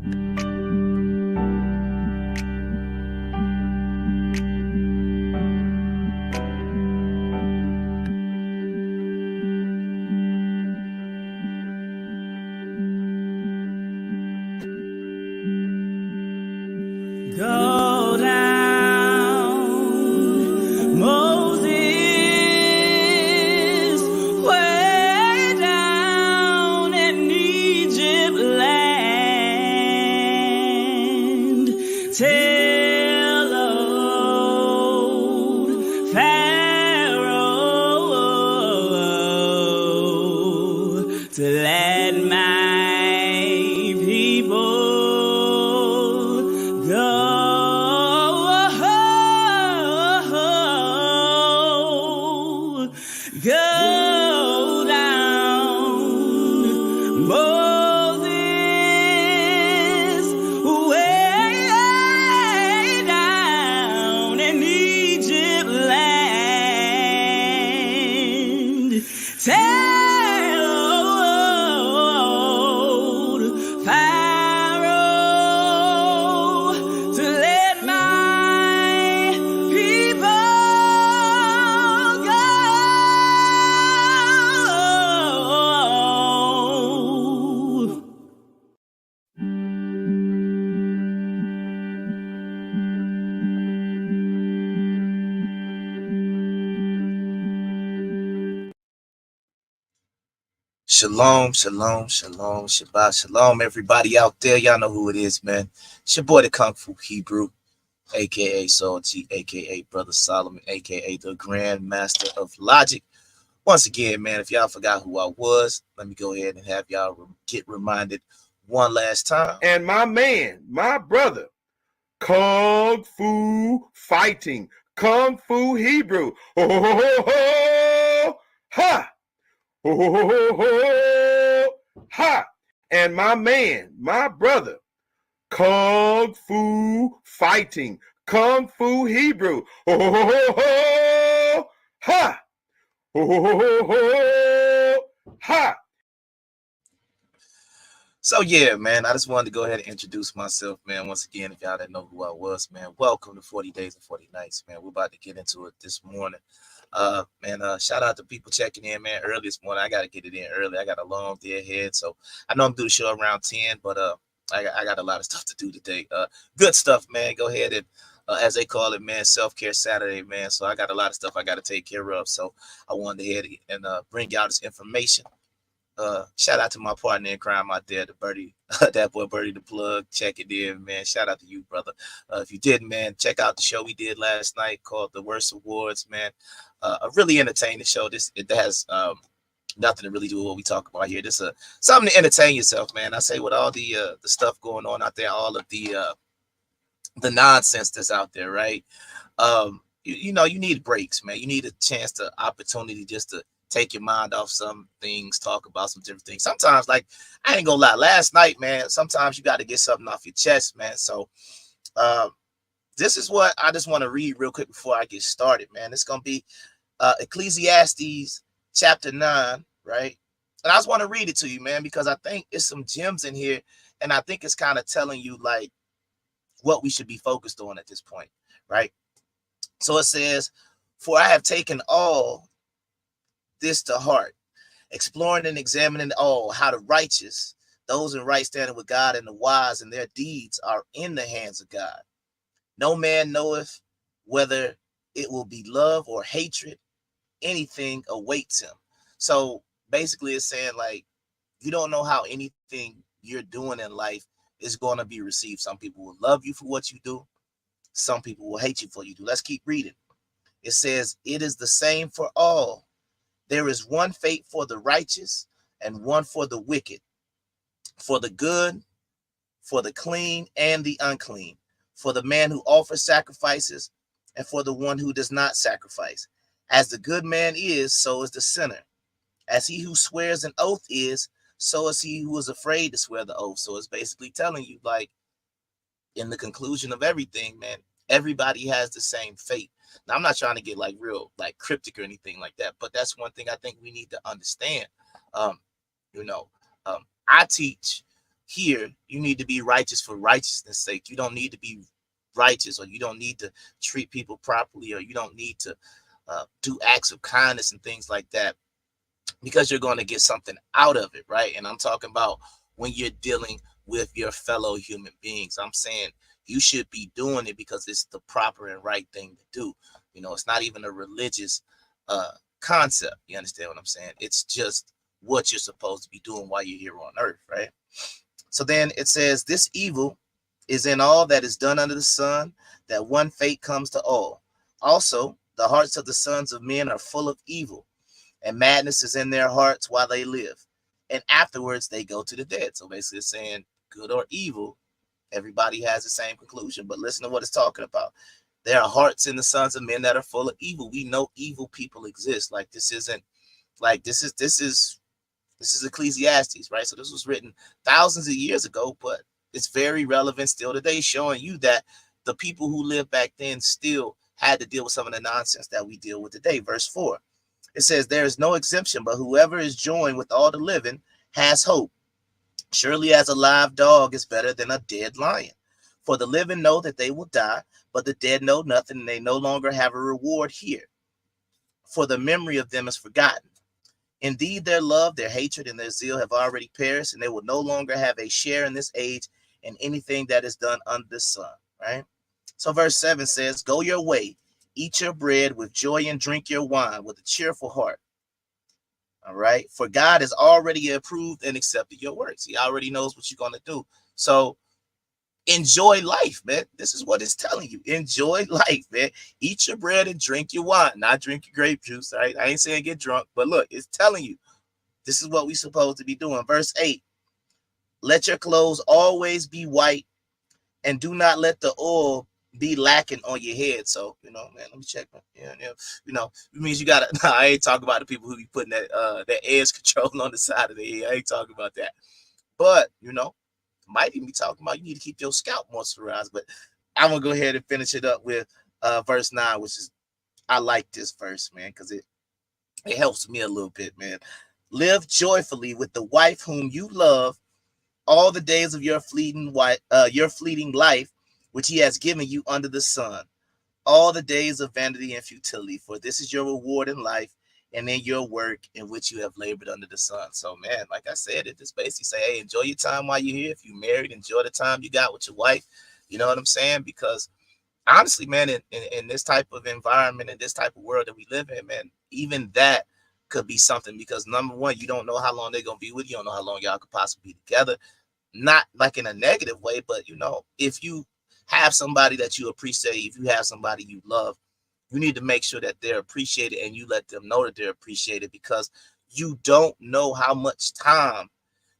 Go down, Moses, way down in Egypt land. Tell old Pharaoh to let my people go. Go down, Moses, way down in Egypt land. Tell old Pharaoh to let my people go. Shalom, shalom, shalom, Shabbat shalom, everybody out there. Y'all know who it is, man. It's your boy, the Kung Fu Hebrew, aka Soul T, aka Brother Solomon, aka the Grand Master of Logic. Once again, man, if y'all forgot who I was, let me go ahead and have y'all get reminded one last time. And my man, my brother, Kung Fu Fighting, Kung Fu Hebrew. Ho, ho, ho, ho, ho. Ha! Ho, ho, ho, ho, ho. Ha! And my man, my brother, Kung Fu Fighting, Kung Fu Hebrew. Ho, ho, ho, ho, ho. Ha! Ho, ho, ho, ho, ho. Ha! So yeah, man, I just wanted to go ahead and introduce myself, man. Once again, if y'all didn't know who I was, man, welcome to 40 Days and 40 Nights, man. We're about to get into it this morning. Shout out to people checking in, man, early this morning. I got to get it in early. I got a long day ahead, so I know I'm doing the show around 10, but I got a lot of stuff to do today. Good stuff, man. Go ahead and, as they call it, man, self-care Saturday, man. So I got a lot of stuff I got to take care of, so I wanted to head and bring y'all this information. Shout out to my partner in crime out there, the Birdie, that boy Birdie the Plug. Check it in, man. Shout out to you, brother. If you didn't, man, check out the show we did last night called The Worst Awards, man. A really entertaining show. It has nothing to really do with what we talk about here. This something to entertain yourself, man. I say with all the stuff going on out there, all of the nonsense that's out there, right? You know, you need breaks, man. You need a chance to opportunity just to take your mind off some things, talk about some different things. Sometimes, like, I ain't gonna lie, last night, man, sometimes you got to get something off your chest, man. So this is what I just want to read real quick before I get started, man. It's gonna be Ecclesiastes chapter 9, right? And I just want to read it to you, man, because I think it's some gems in here, and I think it's kind of telling you like what we should be focused on at this point, right? So it says, "For I have taken all this to heart, exploring and examining all how the righteous, those in right standing with God, and the wise and their deeds are in the hands of God. No man knoweth whether it will be love or hatred, anything awaits him." So basically it's saying, like, you don't know how anything you're doing in life is going to be received. Some people will love you for what you do. Some people will hate you for what you do. Let's keep reading. It says, "It is the same for all. There is one fate for the righteous and one for the wicked, for the good, for the clean and the unclean, for the man who offers sacrifices and for the one who does not sacrifice. As the good man is, so is the sinner. As he who swears an oath is, so is he who is afraid to swear the oath." So it's basically telling you, like, in the conclusion of everything, man, everybody has the same fate. Now, I'm not trying to get like real, like cryptic or anything like that, but that's one thing I think we need to understand. I teach here, you need to be righteous for righteousness' sake. You don't need to be righteous, or you don't need to treat people properly, or you don't need to do acts of kindness and things like that, because you're going to get something out of it, right? And I'm talking about when you're dealing with your fellow human beings. I'm saying you should be doing it because it's the proper and right thing to do. You know, it's not even a religious concept. You understand what I'm saying? It's just what you're supposed to be doing while you're here on earth, right? So then it says, this evil is in all that is done under the sun, that one fate comes to all. Also, the hearts of the sons of men are full of evil, and madness is in their hearts while they live. And afterwards they go to the dead. So basically it's saying good or evil, everybody has the same conclusion. But listen to what it's talking about. There are hearts in the sons of men that are full of evil. We know evil people exist. Like this isn't like this is Ecclesiastes, right? So this was written thousands of years ago, but it's very relevant still today, showing you that the people who lived back then still had to deal with some of the nonsense that we deal with today. Verse 4, it says, there is no exemption, but whoever is joined with all the living has hope. Surely as a live dog is better than a dead lion. For the living know that they will die, but the dead know nothing, and they no longer have a reward here. For the memory of them is forgotten. Indeed, their love, their hatred, and their zeal have already perished, and they will no longer have a share in this age in anything that is done under the sun, right? So verse 7 says, go your way, eat your bread with joy and drink your wine with a cheerful heart. All right. For God has already approved and accepted your works. He already knows what you're going to do. So enjoy life, man. This is what it's telling you. Enjoy life, man. Eat your bread and drink your wine, not drink your grape juice. Right? I ain't saying get drunk, but look, it's telling you this is what we're supposed to be doing. Verse 8, let your clothes always be white, and do not let the oil be lacking on your head. So, you know, man, let me check. Yeah, you know, it means you gotta. Nah, I ain't talking about the people who be putting that edge control on the side of their head. I ain't talking about that. But you know, might even be talking about you need to keep your scalp moisturized. But I'm gonna go ahead and finish it up with verse 9, which is, I like this verse, man, because it helps me a little bit, man. Live joyfully with the wife whom you love all the days of your fleeting life, which he has given you under the sun, all the days of vanity and futility, for this is your reward in life and in your work in which you have labored under the sun. So, man, like I said, it just basically say, hey, enjoy your time while you're here. If you're married, enjoy the time you got with your wife. You know what I'm saying? Because honestly, man, in this type of environment, in this type of world that we live in, man, even that could be something, because number one, you don't know how long they're going to be with you. You don't know how long y'all could possibly be together. Not like in a negative way, but you know, if you have somebody that you appreciate, if you have somebody you love, you need to make sure that they're appreciated, and you let them know that they're appreciated, because you don't know how much time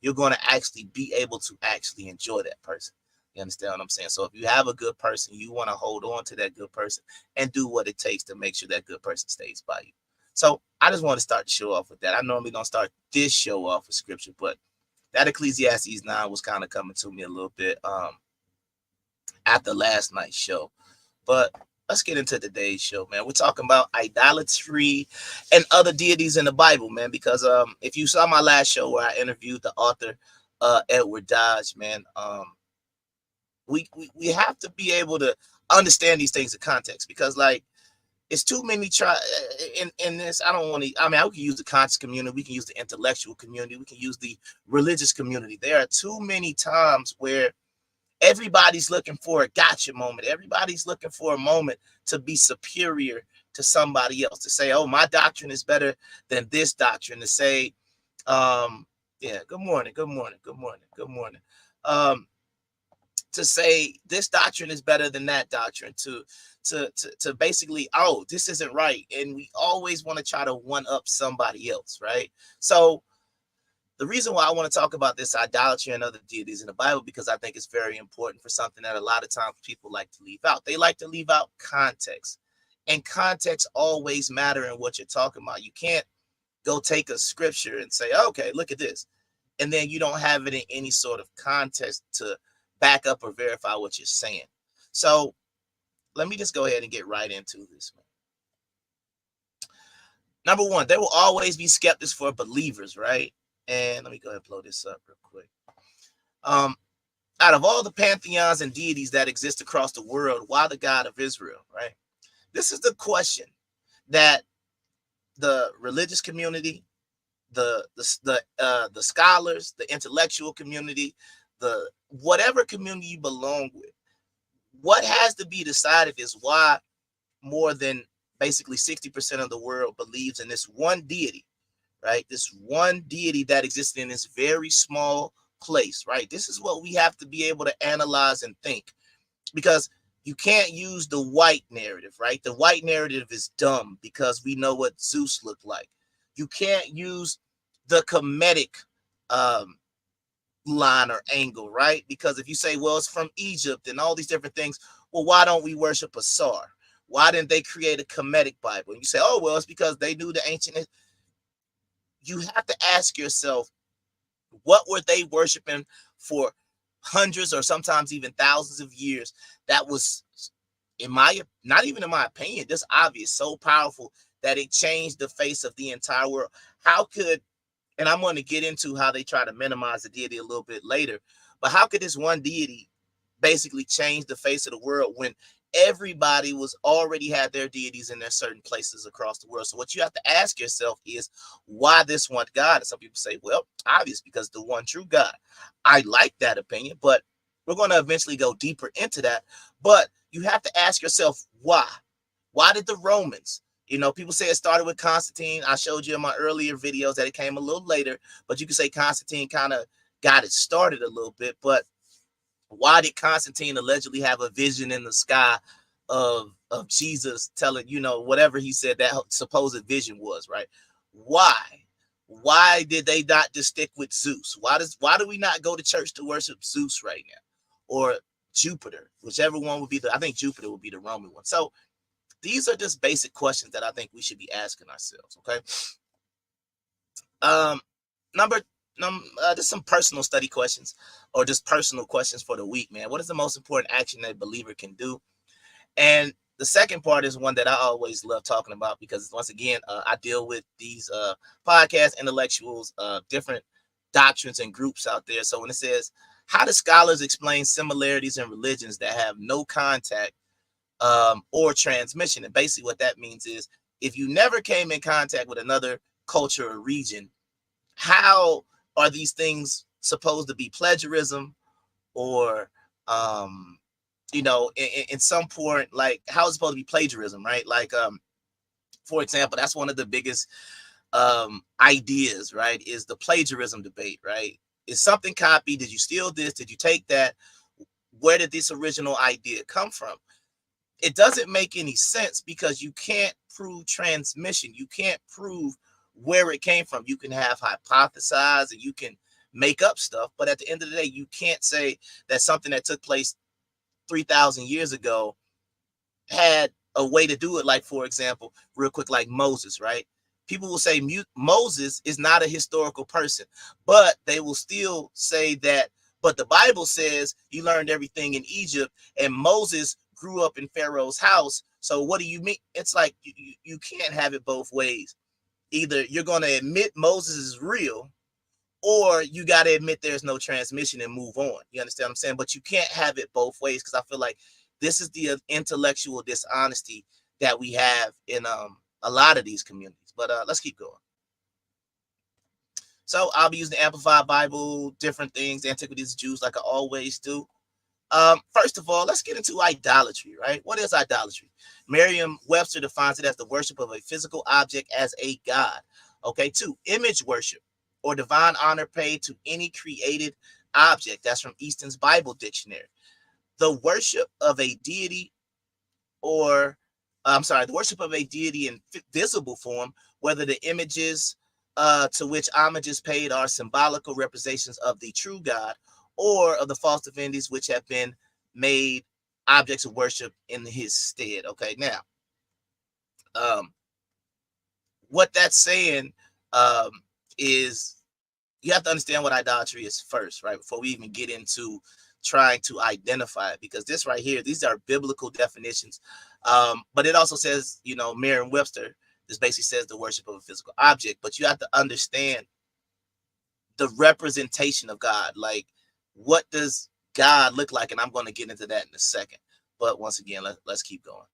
you're going to actually be able to actually enjoy that person. You understand what I'm saying? So if you have a good person, you want to hold on to that good person and do what it takes to make sure that good person stays by you. So I just want to start the show off with that. I normally don't start this show off with scripture, but that Ecclesiastes 9 was kind of coming to me a little bit after last night's show. But let's get into today's show, man. We're talking about idolatry and other deities in the Bible, man, because if you saw my last show where I interviewed the author Edward Dodge, man, we have to be able to understand these things in context, because like it's too many in this. I don't want to. I mean, we can use the conscious community, we can use the intellectual community, we can use the religious community. There are too many times where everybody's looking for a gotcha moment. Everybody's looking for a moment to be superior to somebody else, to say, oh, my doctrine is better than this doctrine, to say, yeah, good morning, to say this doctrine is better than that doctrine, to basically, oh, this isn't right. And we always want to try to one up somebody else, right? So the reason why I want to talk about this idolatry and other deities in the Bible, because I think it's very important for something that a lot of times people like to leave out. They like to leave out context, and context always matter in what you're talking about. You can't go take a scripture and say, okay, look at this, and then you don't have it in any sort of context to back up or verify what you're saying. So let me just go ahead and get right into this, man. Number one, there will always be skeptics for believers, right? And let me go ahead and blow this up real quick. Out of all the pantheons and deities that exist across the world, why the God of Israel, right? This is the question that the religious community, the scholars, the intellectual community, the whatever community you belong with, what has to be decided is why more than basically 60% of the world believes in this one deity, right? This one deity that exists in this very small place, right? This is what we have to be able to analyze and think, because you can't use the white narrative, right? The white narrative is dumb because we know what Zeus looked like. You can't use the Kemetic line or angle, right? Because if you say, well, it's from Egypt and all these different things, well, why don't we worship Asar? Why didn't they create a Kemetic Bible? And you say, oh, well, it's because they knew the ancient. You have to ask yourself, what were they worshiping for hundreds or sometimes even thousands of years? That was, not even in my opinion, just obvious, so powerful that it changed the face of the entire world. How could, and I'm going to get into how they try to minimize the deity a little bit later, but how could this one deity basically change the face of the world when everybody was already had their deities in their certain places across the world? So what you have to ask yourself is, why this one God? And some people say, well, obvious, because the one true God. I like that opinion, but we're going to eventually go deeper into that. But you have to ask yourself, why? Why did the Romans, people say it started with Constantine. I showed you in my earlier videos that it came a little later, but you can say Constantine kind of got it started a little bit. But why did Constantine allegedly have a vision in the sky of Jesus telling, whatever he said that supposed vision was, right? Why did they not just stick with Zeus? Why do we not go to church to worship Zeus right now, or Jupiter, whichever one would be I think Jupiter would be the Roman one. So these are just basic questions that I think we should be asking ourselves. Okay. Just some personal study questions, or just personal questions for the week, man. What is the most important action that a believer can do? And the second part is one that I always love talking about, because once again, I deal with these podcast intellectuals, different doctrines and groups out there. So when it says, how do scholars explain similarities in religions that have no contact or transmission? And basically what that means is, if you never came in contact with another culture or region, how are these things supposed to be plagiarism, or in some point, like, how is it supposed to be plagiarism, right? Like, for example, that's one of the biggest ideas, right, is the plagiarism debate, right? Is something copied? Did you steal this? Did you take that? Where did this original idea come from? It doesn't make any sense, because you can't prove transmission. You can't prove where it came from. You can have hypothesize and you can make up stuff, but at the end of the day, you can't say that something that took place 3,000 years ago had a way to do it. Like, for example, real quick, like Moses, right? People will say Moses is not a historical person, but they will still say that, but the Bible says you learned everything in Egypt and Moses grew up in Pharaoh's house. So what do you mean? It's like, you can't have it both ways. Either you're going to admit Moses is real, or you got to admit there's no transmission and move on. You understand what I'm saying? But you can't have it both ways, because I feel like this is the intellectual dishonesty that we have in a lot of these communities. But let's keep going. So I'll be using the Amplified Bible, different things, the Antiquities of Jews, like I always do. First of all, let's get into idolatry, right? What is idolatry? Merriam-Webster defines it as the worship of a physical object as a god. Okay, 2, image worship, or divine honor paid to any created object. That's from Easton's Bible Dictionary. The worship of a deity, the worship of a deity in visible form, whether the images to which homage is paid are symbolical representations of the true God, or of the false divinities which have been made objects of worship in his stead. Okay, now, what that's saying is, you have to understand what idolatry is first, right? Before we even get into trying to identify it, because this right here, these are biblical definitions. But it also says, Merriam-Webster, this basically says the worship of a physical object, but you have to understand the representation of God. Like, what does God look like? And I'm going to get into that in a second. But once again, let's keep going.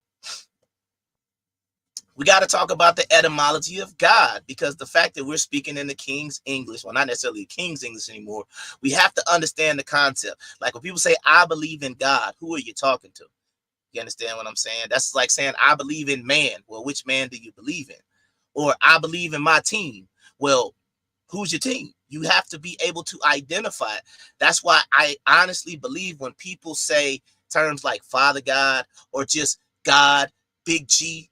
We got to talk about the etymology of God, because the fact that we're speaking in the King's English, well, not necessarily King's English anymore, we have to understand the concept. Like when people say, I believe in God, who are you talking to? You understand what I'm saying? That's like saying, I believe in man. Well, which man do you believe in? Or I believe in my team. Well, who's your team? You have to be able to identify it. That's why I honestly believe when people say terms like Father God or just God, big G,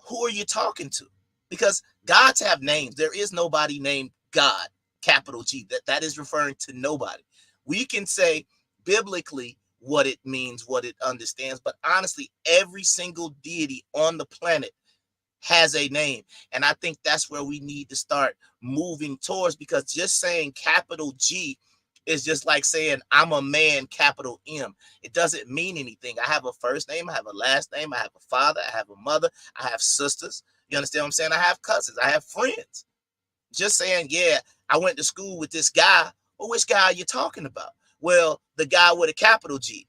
who are you talking to? Because gods have names. There is nobody named God, capital G. That is referring to nobody. We can say biblically what it means, what it understands, but honestly, every single deity on the planet has a name. And I think that's where we need to start moving towards, because just saying capital G is just like saying I'm a man, capital M. It doesn't mean anything. I have a first name, I have a last name, I have a father, I have a mother, I have sisters. You understand what I'm saying? I have cousins, I have friends. Just saying, yeah, I went to school with this guy. Well, which guy are you talking about? Well, the guy with a capital G.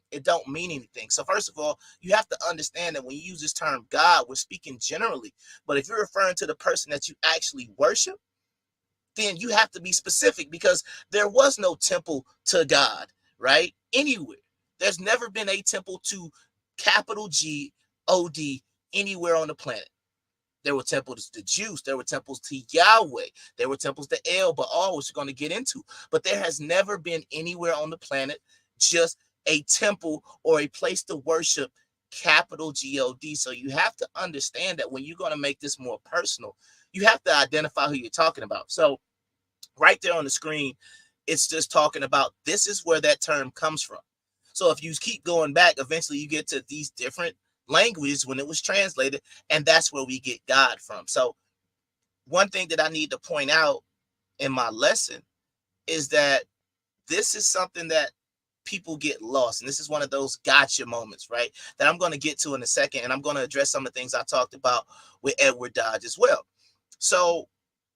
It don't mean anything. So first of all, you have to understand that when you use this term God, we're speaking generally. But if you're referring to the person that you actually worship, then you have to be specific, because there was no temple to God, right? Anywhere. There's never been a temple to capital G O D anywhere on the planet. There were temples to Zeus. There were temples to Yahweh. There were temples to El, but all which we're going to get into. But there has never been anywhere on the planet just a temple or a place to worship, capital G-O-D. So you have to understand that when you're going to make this more personal, you have to identify who you're talking about. So right there on the screen, it's just talking about this is where that term comes from. So if you keep going back, eventually you get to these different languages when it was translated, and that's where we get God from. So one thing that I need to point out in my lesson is that this is something that people get lost, and this is one of those gotcha moments, right, that I'm going to get to in a second, and I'm going to address some of the things I talked about with Edward Dodge as well. So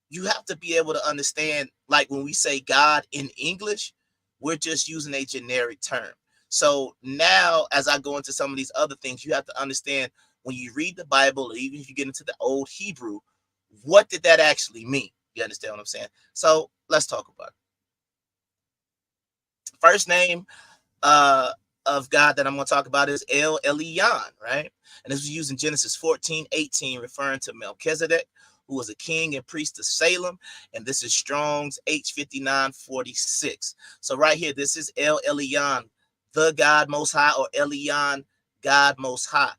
you have to be able to understand, like when we say God in English, we're just using a generic term. So now, as I go into some of these other things, you have to understand when you read the Bible, or even if you get into the old Hebrew, what did that actually mean? You understand what I'm saying? So let's talk about it. First name of God that I'm going to talk about is El Elyon, right? And this was used in Genesis 14:18, referring to Melchizedek, who was a king and priest of Salem. And this is Strong's H5946. So right here, this is El Elyon, the God Most High, or Elyon, God Most High.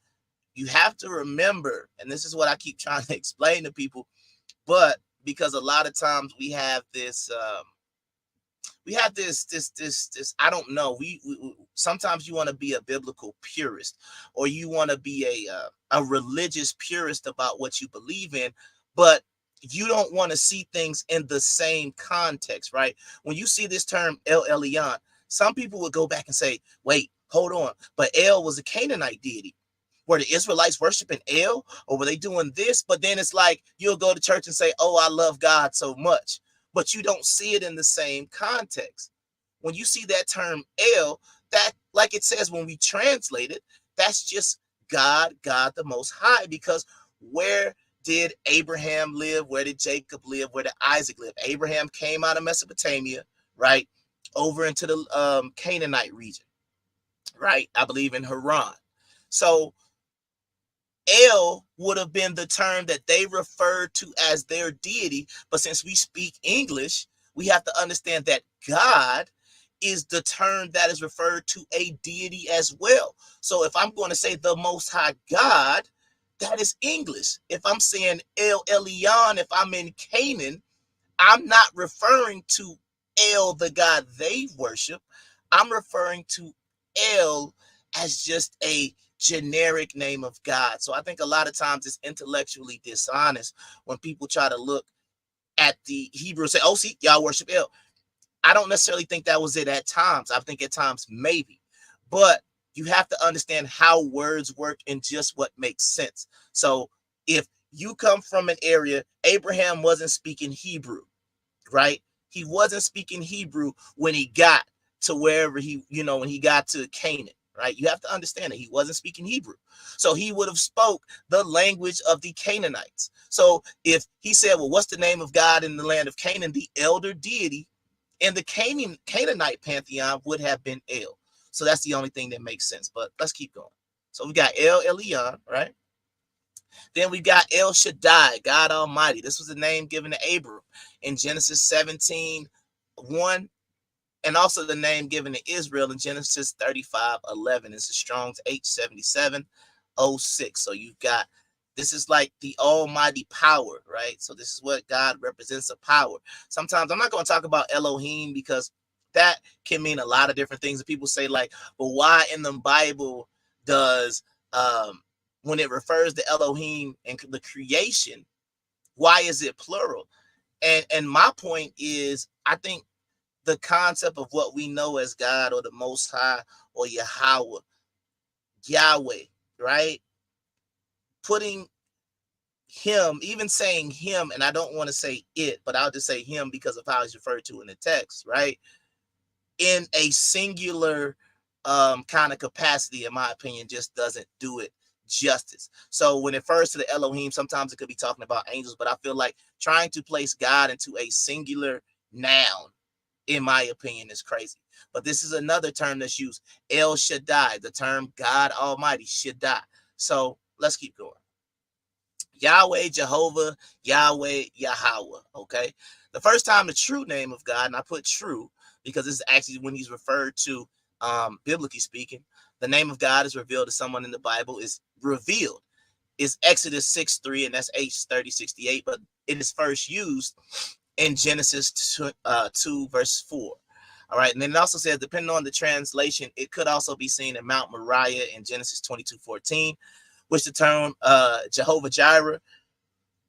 You have to remember, and this is what I keep trying to explain to people, but because a lot of times we have this, I don't know, we sometimes you want to be a biblical purist, or you want to be a religious purist about what you believe in, but you don't want to see things in the same context, right? When you see this term El Elyon, some people would go back and say, wait, hold on, but El was a Canaanite deity. Were the Israelites worshiping El, or were they doing this? But then it's like you'll go to church and say, oh, I love God so much, but you don't see it in the same context. When you see that term El, that, like it says when we translate it, that's just God, God the Most High, because where did Abraham live? Where did Jacob live? Where did Isaac live? Abraham came out of Mesopotamia, right, over into the Canaanite region, right? I believe in Haran. So El would have been the term that they referred to as their deity. But since we speak English, we have to understand that God is the term that is referred to a deity as well. So if I'm going to say the Most High God, that is English. If I'm saying El Elyon, if I'm in Canaan, I'm not referring to El, the God they worship. I'm referring to El as just a generic name of God. So I think a lot of times it's intellectually dishonest when people try to look at the Hebrew and say, oh, see, y'all worship El. I don't necessarily think that was it at times. I think at times maybe. But you have to understand how words work and just what makes sense. So if you come from an area, Abraham wasn't speaking Hebrew, right? He wasn't speaking Hebrew when he got to wherever he, when he got to Canaan, right? You have to understand that he wasn't speaking Hebrew. So he would have spoke the language of the Canaanites. So if he said, well, what's the name of God in the land of Canaan? The elder deity in the Canaanite pantheon would have been El. So that's the only thing that makes sense. But let's keep going. So we got El Elyon, right? Then we got El Shaddai, God Almighty. This was the name given to Abram in Genesis 17:1, and also the name given to Israel in Genesis 35:11. It's a Strong's H7706. So you've got, this is like the almighty power, right? So this is what God represents, a power. Sometimes I'm not going to talk about Elohim because that can mean a lot of different things. And people say like, well, why in the Bible does, when it refers to Elohim and the creation, why is it plural? And my point is, I think the concept of what we know as God or the Most High or Yahweh, right? Putting him, even saying him, and I don't want to say it, but I'll just say him because of how it's referred to in the text, right? In a singular kind of capacity, in my opinion, just doesn't do it justice. So when it refers to the Elohim, sometimes it could be talking about angels, but I feel like trying to place God into a singular noun, in my opinion, is crazy. But this is another term that's used, El Shaddai, the term God Almighty, Shaddai. So let's keep going. Yahweh, Jehovah, Yahweh, Yahweh. Okay. The first time the true name of God, and I put true because this is actually when he's referred to, biblically speaking, the name of God is revealed to someone in the Bible, is revealed, is Exodus 6:3, and that's H3068, but it is first used in Genesis 2 verse 4. All right. And then it also says, depending on the translation, it could also be seen in Mount Moriah in Genesis 22:14, which the term Jehovah Jireh,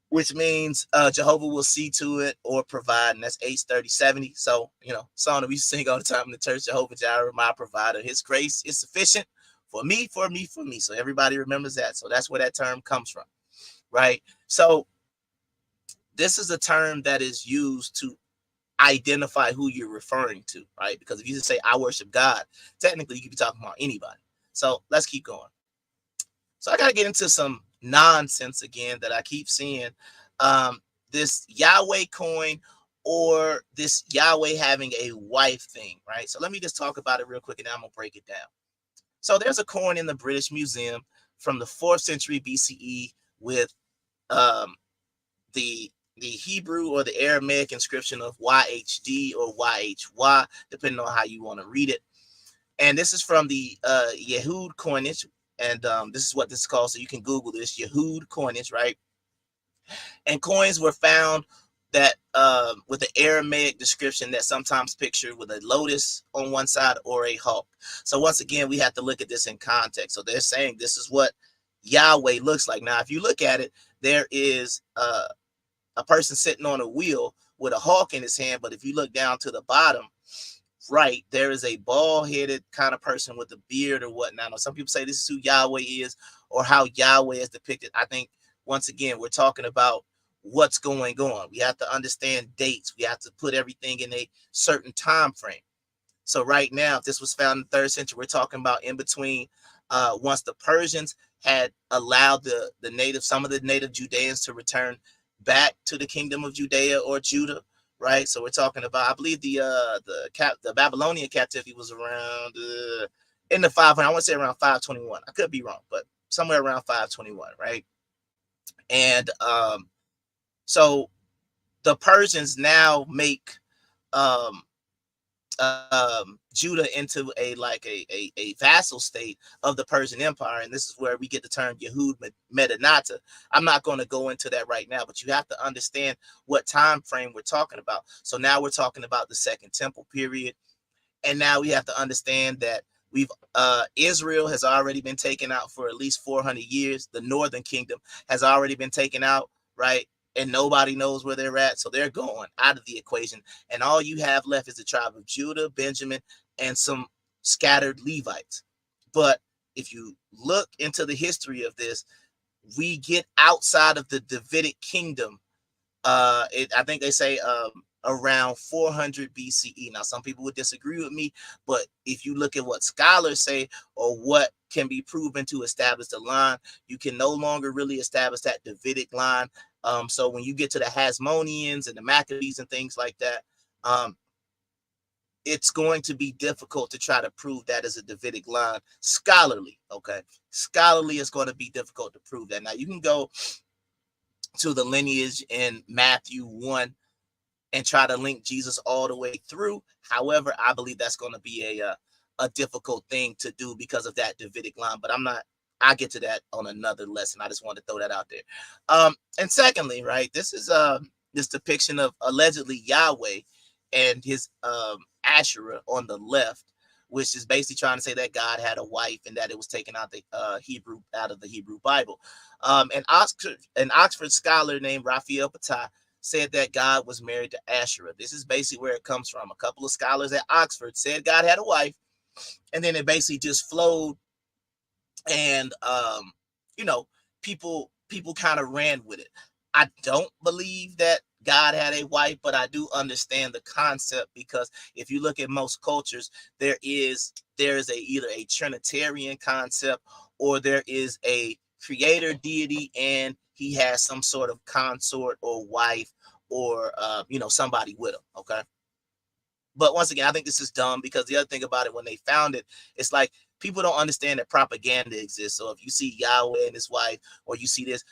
which means Jehovah will see to it or provide, and that's H3070. So, song that we sing all the time in the church, Jehovah Jireh, my provider, his grace is sufficient for me, for me, for me. So everybody remembers that. So that's where that term comes from, right? So this is a term that is used to identify who you're referring to, right? Because if you just say, I worship God, technically you could be talking about anybody. So let's keep going. So I got to get into some nonsense again that I keep seeing. This Yahweh coin or this Yahweh having a wife thing, right? So let me just talk about it real quick and then I'm going to break it down. So there's a coin in the British Museum from the 4th century BCE with the Hebrew or the Aramaic inscription of YHD or YHY, depending on how you want to read it. And this is from the Yehud coinage. And this is what this is called. So you can Google this, Yehud coinage, right? And coins were found that with the Aramaic description that sometimes pictured with a lotus on one side or a hawk. So once again, we have to look at this in context. So they're saying this is what Yahweh looks like. Now, if you look at it, there is a person sitting on a wheel with a hawk in his hand. But if you look down to the bottom, right, there is a bald-headed kind of person with a beard or whatnot. Now, some people say this is who Yahweh is or how Yahweh is depicted. I think, once again, we're talking about what's going on. We have to understand dates. We have to put everything in a certain time frame. So right now, if this was found in the 3rd century, we're talking about in between once the Persians had allowed some of the native Judeans to return back to the kingdom of Judea or Judah, right? So we're talking about, I believe the Babylonian captivity was around in the 500. I want to say around 521. I could be wrong, but somewhere around 521, right? And so the Persians now make Judah into a vassal state of the Persian Empire, and this is where we get the term Yehud Medinata. I'm not going to go into that right now, but you have to understand what time frame we're talking about. So now we're talking about the Second Temple period, and now we have to understand that Israel has already been taken out for at least 400 years. The Northern Kingdom has already been taken out, right? And nobody knows where they're at. So they're going out of the equation. And all you have left is the tribe of Judah, Benjamin, and some scattered Levites. But if you look into the history of this, we get outside of the Davidic kingdom. I think they say around 400 BCE. Now, some people would disagree with me, but if you look at what scholars say or what can be proven to establish the line, you can no longer really establish that Davidic line. So when you get to the Hasmoneans and the Maccabees and things like that, it's going to be difficult to try to prove that as a Davidic line scholarly. Okay, scholarly is going to be difficult to prove that. Now, you can go to the lineage in Matthew 1 and try to link Jesus all the way through. However, I believe that's going to be a difficult thing to do because of that Davidic line. But I'll get to that on another lesson. I just wanted to throw that out there. And secondly, right, this is this depiction of allegedly Yahweh and his Asherah on the left, which is basically trying to say that God had a wife and that it was taken out of the Hebrew Bible. An Oxford scholar named Raphael Patai said that God was married to Asherah. This is basically where it comes from. A couple of scholars at Oxford said God had a wife, and then it basically just flowed, and people kind of ran with it. I don't believe that God had a wife, but I do understand the concept, because if you look at most cultures, there is either a Trinitarian concept or there is a creator deity and he has some sort of consort or wife or somebody with him. Okay. But once again, I think this is dumb, because the other thing about it, when they found it, it's like people don't understand that propaganda exists. So if you see Yahweh and his wife, or you see this,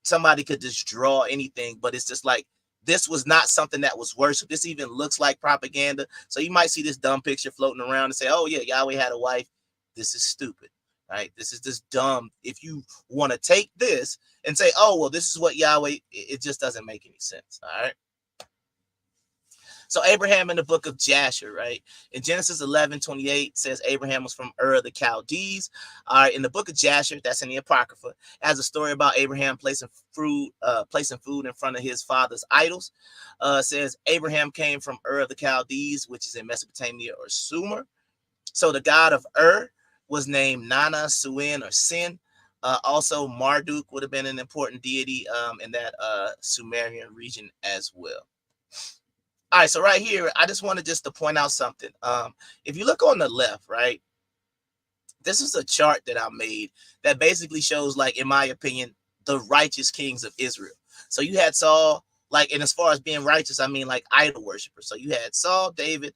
somebody could just draw anything, but it's just like, this was not something that was worshiped. This even looks like propaganda. So you might see this dumb picture floating around and say, oh yeah, Yahweh had a wife. This is stupid, right? This is just dumb. If you want to take this and say, oh, well, this is what Yahweh, it just doesn't make any sense. All right. So Abraham in the book of Jasher, right? In Genesis 11:28 says Abraham was from Ur of the Chaldees. All right, in the book of Jasher, that's in the Apocrypha, has a story about Abraham placing food in front of his father's idols. Says Abraham came from Ur of the Chaldees, which is in Mesopotamia or Sumer. So the god of Ur was named Nana, Suin, or Sin. Also, Marduk would have been an important deity in that Sumerian region as well. All right, so right here, I just wanted to point out something. If you look on the left, right, this is a chart that I made that basically shows, like, in my opinion, the righteous kings of Israel. So you had Saul, like, and as far as being righteous, I mean like idol worshipers. So you had Saul, David,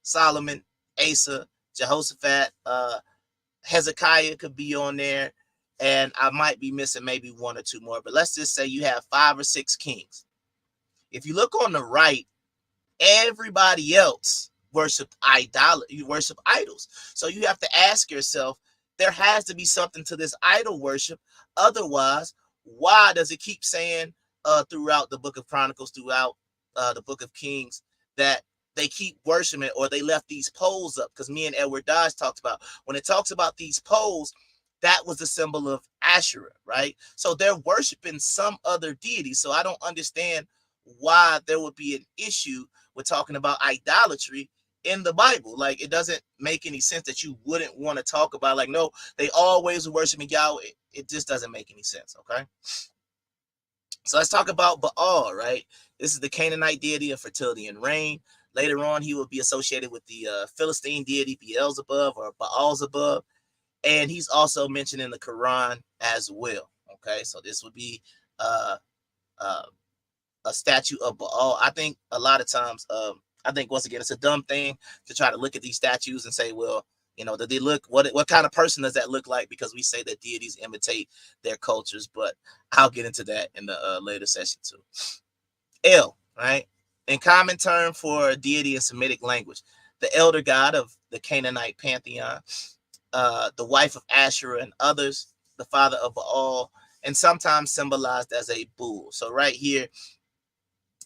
Solomon, Asa, Jehoshaphat, Hezekiah could be on there, and I might be missing maybe one or two more, but let's just say you have 5 or 6 kings. If you look on the right, everybody else worship idols. So you have to ask yourself, there has to be something to this idol worship. Otherwise, why does it keep saying throughout the book of Chronicles, throughout the book of Kings, that they keep worshiping, or they left these poles up? Because me and Edward Dodge talked about, when it talks about these poles, that was the symbol of Asherah, right? So they're worshiping some other deity. So I don't understand why there would be an issue with talking about idolatry in the Bible. Like, it doesn't make any sense that you wouldn't want to talk about, like, no, they always were worshiping Yahweh. It just doesn't make any sense. Okay. So let's talk about Baal, right? This is the Canaanite deity of fertility and rain. Later on, he will be associated with the Philistine deity Beelzebub or Baalzebub. And he's also mentioned in the Quran as well. Okay. So this would be a statue of Baal. I think a lot of times, I think once again, it's a dumb thing to try to look at these statues and say, well, do they look, what kind of person does that look like? Because we say that deities imitate their cultures, but I'll get into that in the later session too. El, right? In common term for deity in Semitic language, the elder god of the Canaanite pantheon, the wife of Asherah and others, the father of Baal, and sometimes symbolized as a bull. So right here,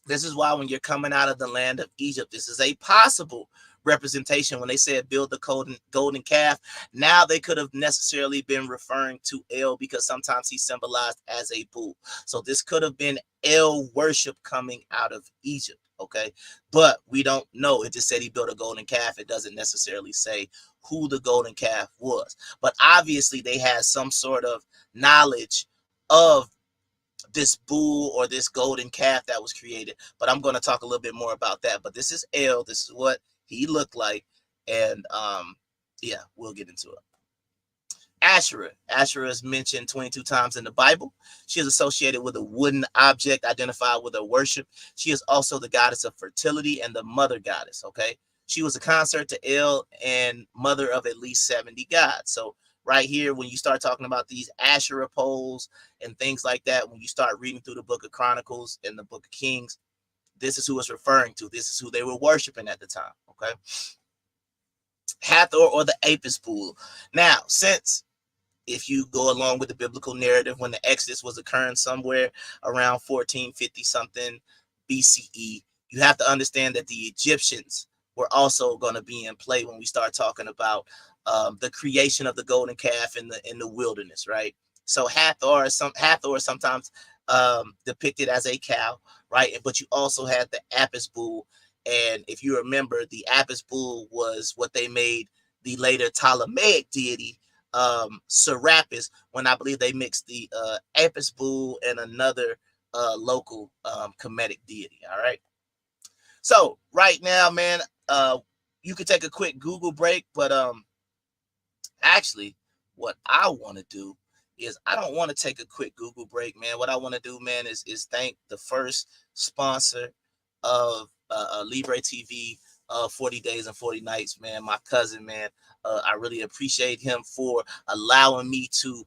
this is why when you're coming out of the land of Egypt, this is a possible representation. When they said build the golden calf, now they could have necessarily been referring to El, because sometimes he's symbolized as a bull. So this could have been El worship coming out of Egypt. Okay, but we don't know. It just said he built a golden calf. It doesn't necessarily say who the golden calf was, but obviously they had some sort of knowledge of this bull or this golden calf that was created. But I'm going to talk a little bit more about that. But this is El. This is what he looked like. And yeah, we'll get into it. Asherah. Asherah is mentioned 22 times in the Bible. She is associated with a wooden object identified with her worship. She is also the goddess of fertility and the mother goddess, okay? She was a consort to El and mother of at least 70 gods. So right here, when you start talking about these Asherah poles and things like that, when you start reading through the book of Chronicles and the book of Kings, this is who it's referring to. This is who they were worshiping at the time, okay? Hathor, or the Apis bull. Now, since if you go along with the biblical narrative, when the Exodus was occurring somewhere around 1450 something BCE, you have to understand that the Egyptians were also going to be in play when we start talking about the creation of the golden calf in the wilderness, right? So Hathor is sometimes depicted as a cow, right? But you also had the Apis bull, and if you remember, the Apis bull was what they made the later Ptolemaic deity Serapis, when I believe they mixed the Apis bull and another local Kemetic deity. All right. So right now, man, you could take a quick Google break, but actually, what I want to do is I don't want to take a quick Google break, man. What I want to do, man, is thank the first sponsor of Libre TV, 40 Days and 40 Nights, man. My cousin, man. I really appreciate him for allowing me to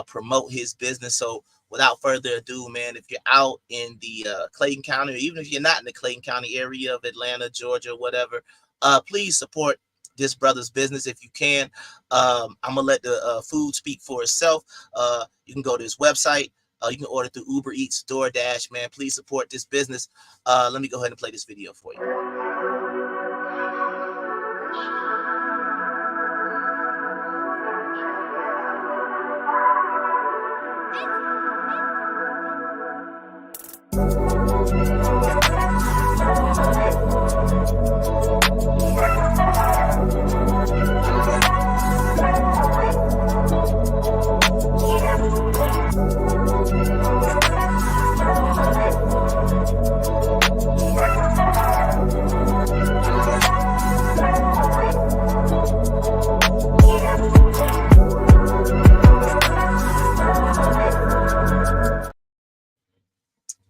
promote his business. So without further ado, man, if you're out in the Clayton County, or even if you're not in the Clayton County area of Atlanta, Georgia, whatever, please support this brother's business if you can. I'm gonna let the food speak for itself. You can go to his website. You can order through Uber Eats, DoorDash, man. Please support this business. Let me go ahead and play this video for you.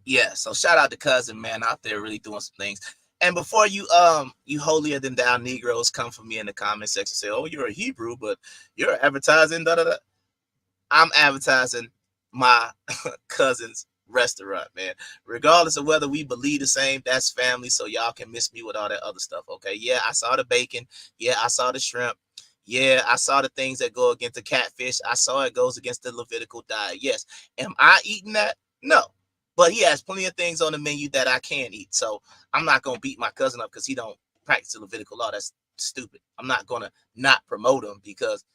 Yeah, so shout out to cousin, man, out there really doing some things. And before you holier than thou Negroes come for me in the comment section, say, oh, you're a Hebrew, but you're advertising da da da. I'm advertising my cousin's restaurant, man. Regardless of whether we believe the same, that's family, so y'all can miss me with all that other stuff, okay? Yeah, I saw the bacon. Yeah, I saw the shrimp. Yeah, I saw the things that go against the catfish. I saw it goes against the Levitical diet. Yes. Am I eating that? No. But he has plenty of things on the menu that I can eat. So I'm not going to beat my cousin up because he don't practice the Levitical law. That's stupid. I'm not going to not promote him because,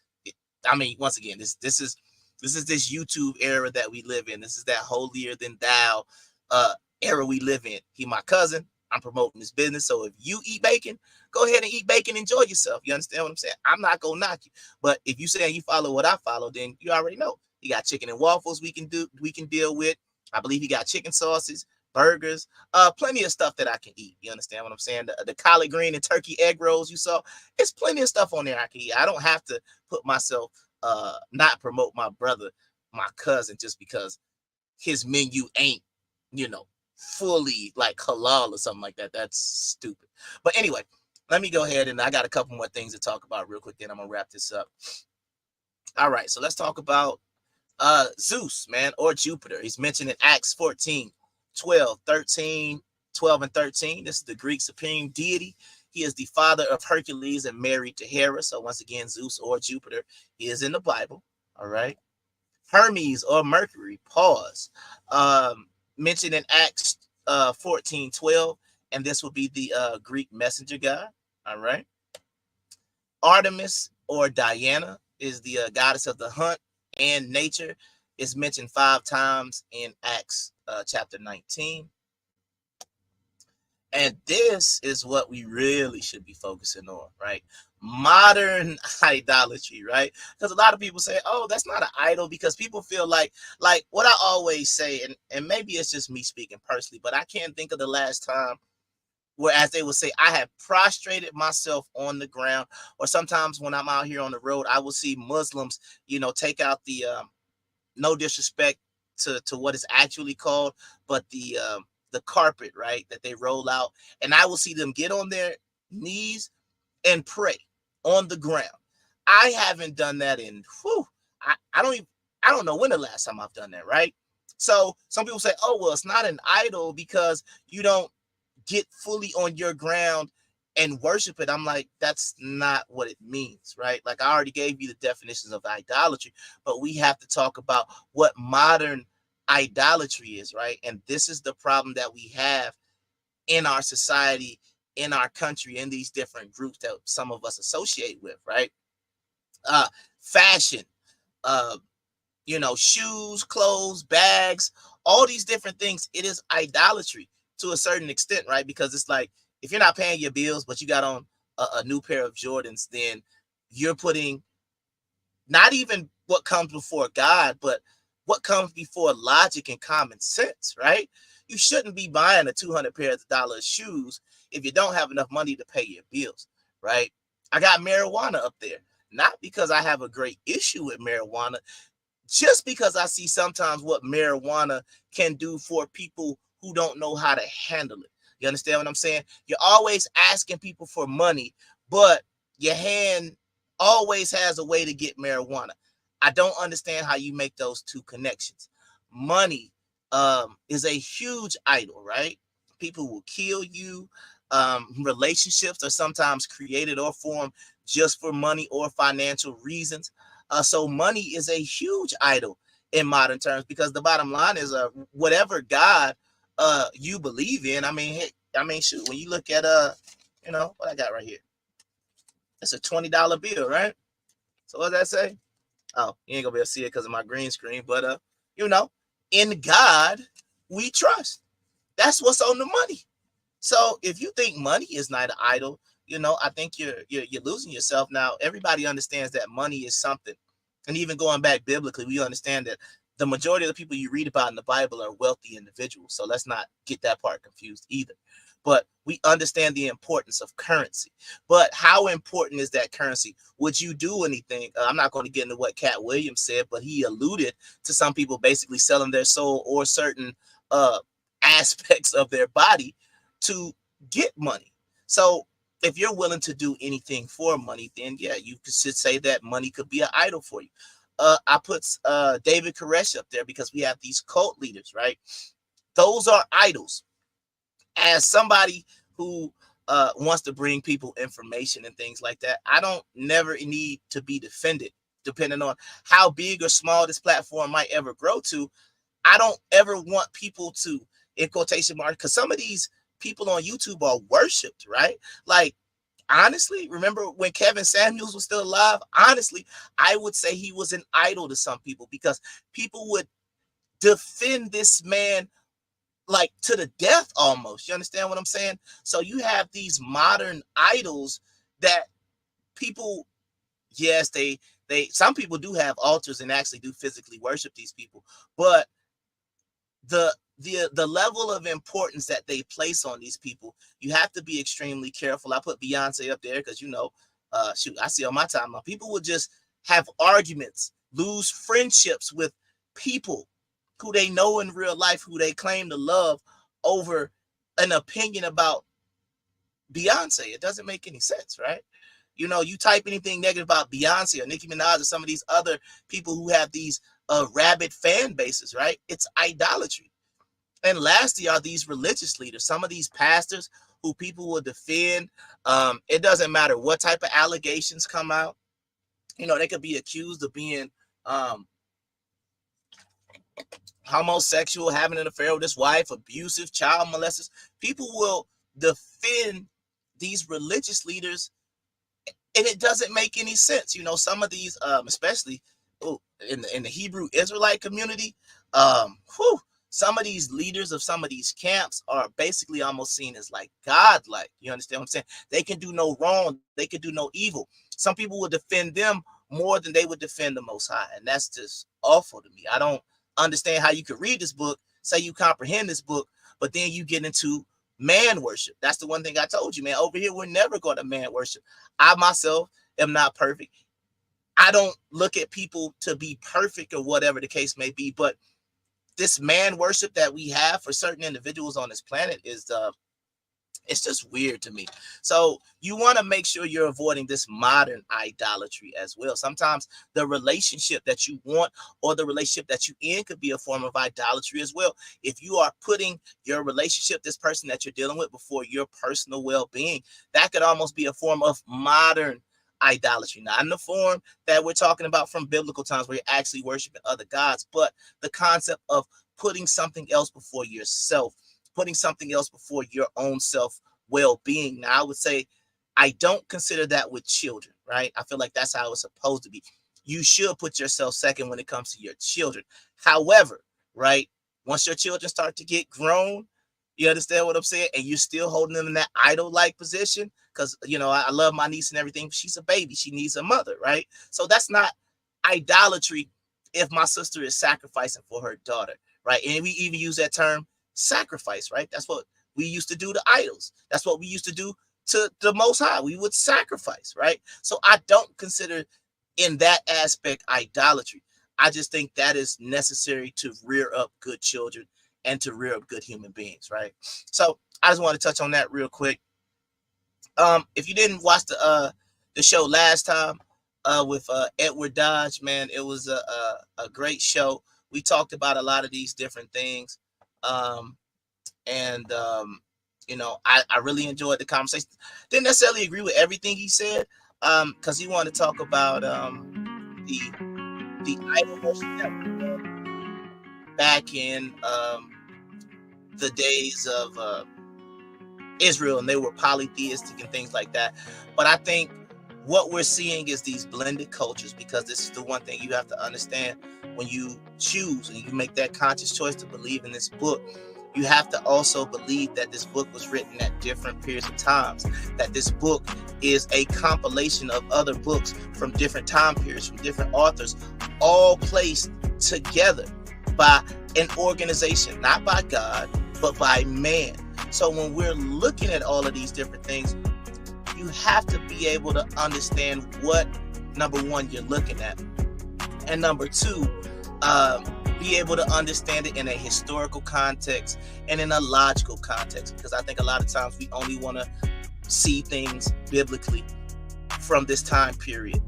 once again, this is this YouTube era that we live in. This is that holier than thou era we live in. He my cousin. I'm promoting his business. So if you eat bacon, go ahead and eat bacon. Enjoy yourself. You understand what I'm saying? I'm not going to knock you. But if you say you follow what I follow, then you already know. You got chicken and waffles we can deal with. I believe he got chicken sauces, burgers, plenty of stuff that I can eat. You understand what I'm saying? The collard green and turkey egg rolls you saw, it's plenty of stuff on there I can eat. I don't have to put myself, not promote my brother, my cousin, just because his menu ain't, fully like halal or something like that. That's stupid. But anyway, let me go ahead, and I got a couple more things to talk about real quick, then I'm going to wrap this up. All right, so let's talk about Zeus, man, or Jupiter. He's mentioned in Acts 14, 12, 13, 12, and 13. This is the Greek supreme deity. He is the father of Hercules and married to Hera. So once again, Zeus or Jupiter is in the Bible. All right. Hermes or Mercury, pause. Mentioned in Acts 14, 12. And this will be the Greek messenger god. All right. Artemis or Diana is the goddess of the hunt and nature. Is mentioned 5 times in Acts chapter 19. And this is what we really should be focusing on, right? Modern idolatry, right? Because a lot of people say, oh, that's not an idol, because people feel like what I always say, and maybe it's just me speaking personally, but I can't think of the last time where, as they would say, I have prostrated myself on the ground. Or sometimes when I'm out here on the road, I will see Muslims, take out the no disrespect to what is actually called, but the carpet, right, that they roll out, and I will see them get on their knees and pray on the ground. I haven't done that in I don't know when the last time I've done that, right? So some people say, oh, well, it's not an idol because you don't get fully on your ground and worship it. I'm like, that's not what it means, right? Like, I already gave you the definitions of idolatry, but we have to talk about what modern idolatry is, right? And this is the problem that we have in our society, in our country, in these different groups that some of us associate with, right? Fashion, uh, shoes, clothes, bags, all these different things. It is idolatry to a certain extent, right? Because it's like, if you're not paying your bills, but you got on a new pair of Jordans, then you're putting not even what comes before God, but what comes before logic and common sense, right? You shouldn't be buying a $200 pair of shoes if you don't have enough money to pay your bills, right? I got marijuana up there, not because I have a great issue with marijuana, just because I see sometimes what marijuana can do for people who don't know how to handle it. You understand what I'm saying? You're always asking people for money, but your hand always has a way to get marijuana. I don't understand how you make those two connections. Money is a huge idol, right? People will kill you. Relationships are sometimes created or formed just for money or financial reasons. So money is a huge idol in modern terms, because the bottom line is whatever God you believe in. I mean, shoot, when you look at what I got right here, it's a $20 bill, right? So what does that say? Oh, you ain't gonna be able to see it because of my green screen, but in God we trust. That's what's on the money. So if you think money is not an idol, I think you're losing yourself. Now, everybody understands that money is something. And even going back biblically, we understand that the majority of the people you read about in the Bible are wealthy individuals. So let's not get that part confused either. But we understand the importance of currency. But how important is that currency? Would you do anything? I'm not going to get into what Cat Williams said, but he alluded to some people basically selling their soul or certain aspects of their body to get money. So if you're willing to do anything for money, then yeah, you should say that money could be an idol for you. I put David Koresh up there because we have these cult leaders, right? Those are idols. As somebody who wants to bring people information and things like that, I don't never need to be defended, depending on how big or small this platform might ever grow to. I don't ever want people to, in quotation marks, because some of these people on YouTube are worshipped, right? Like, honestly, remember when Kevin Samuels was still alive? Honestly, I would say he was an idol to some people, because people would defend this man like to the death almost. You understand what I'm saying? So you have these modern idols that people, yes, they some people do have altars and actually do physically worship these people, but the level of importance that they place on these people, you have to be extremely careful. I put Beyonce up there because shoot, I see on my timeline people would just have arguments, lose friendships with people who they know in real life, who they claim to love, over an opinion about Beyonce. It doesn't make any sense, right? You type anything negative about Beyonce or Nicki Minaj or some of these other people who have these rabid fan bases, right? It's idolatry. And lastly are these religious leaders, some of these pastors who people will defend. It doesn't matter what type of allegations come out. They could be accused of being homosexual, having an affair with his wife, abusive, child molesters. People will defend these religious leaders, and it doesn't make any sense. Some of these, especially in the Hebrew Israelite community, some of these leaders of some of these camps are basically almost seen as like godlike. You understand what I'm saying? They can do no wrong. They can do no evil. Some people will defend them more than they would defend the Most High. And that's just awful to me. I don't understand how you could read this book, say you comprehend this book, but then you get into man worship. That's the one thing I told you, man. Over here, we're never going to man worship. I myself am not perfect. I don't look at people to be perfect or whatever the case may be, but this man worship that we have for certain individuals on this planet is it's just weird to me. So you want to make sure you're avoiding this modern idolatry as well. Sometimes the relationship that you want or the relationship that you in could be a form of idolatry as well. If you are putting your relationship, this person that you're dealing with, before your personal well-being, that could almost be a form of modern idolatry. Not in the form that we're talking about from biblical times where you're actually worshiping other gods, but the concept of putting something else before yourself, putting something else before your own self well-being. Now, I would say I don't consider that with children, right? I feel like that's how it's supposed to be. You should put yourself second when it comes to your children. However, right, once your children start to get grown, you understand what I'm saying? And you're still holding them in that idol-like position, because, you know, I love my niece and everything. She's a baby. She needs a mother, right? So that's not idolatry if my sister is sacrificing for her daughter, right? And we even use that term sacrifice, right? That's what we used to do to idols. That's what we used to do to the Most High. We would sacrifice, right? So I don't consider in that aspect idolatry. I just think that is necessary to rear up good children and to rear up good human beings, right? So I just want to touch on that real quick. If you didn't watch the show last time with Edward Dodge, man, it was a great show. We talked about a lot of these different things. You know, I really enjoyed the conversation. Didn't necessarily agree with everything he said, because he wanted to talk about the idol worship that we back in the days of Israel, and they were polytheistic and things like that. But I think what we're seeing is these blended cultures, because this is the one thing you have to understand when you choose and you make that conscious choice to believe in this book. You have to also believe that this book was written at different periods of times, that this book is a compilation of other books from different time periods, from different authors, all placed together by an organization, not by God, but by man. So when we're looking at all of these different things, you have to be able to understand what, number one, you're looking at, and number two, be able to understand it in a historical context and in a logical context, because I think a lot of times we only want to see things biblically from this time period,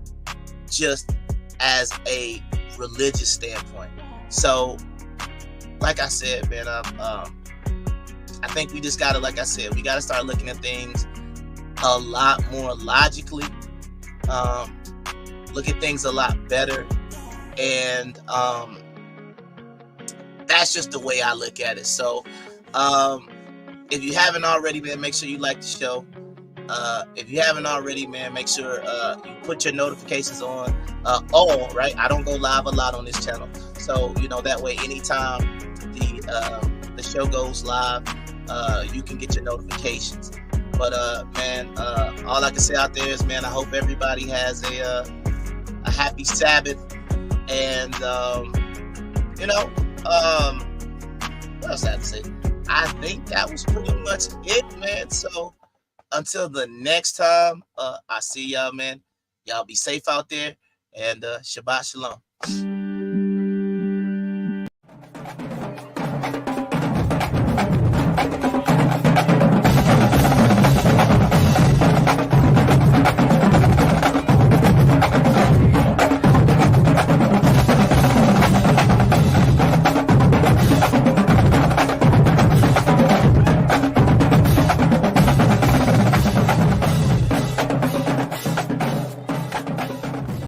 just as a religious standpoint. So, like I said, man, I think we just gotta, like I said, we gotta start looking at things a lot more logically, look at things a lot better, and that's just the way I look at it. So if you haven't already, man, make sure you like the show. If you haven't already, man, make sure you put your notifications on all, right? I don't go live a lot on this channel, so you know, that way anytime the show goes live, you can get your notifications. But man, all I can say out there is, man, I hope everybody has a happy Sabbath, and you know, what else I have to say? I think that was pretty much it, man. So until the next time, I see y'all, man. Y'all be safe out there, and Shabbat Shalom.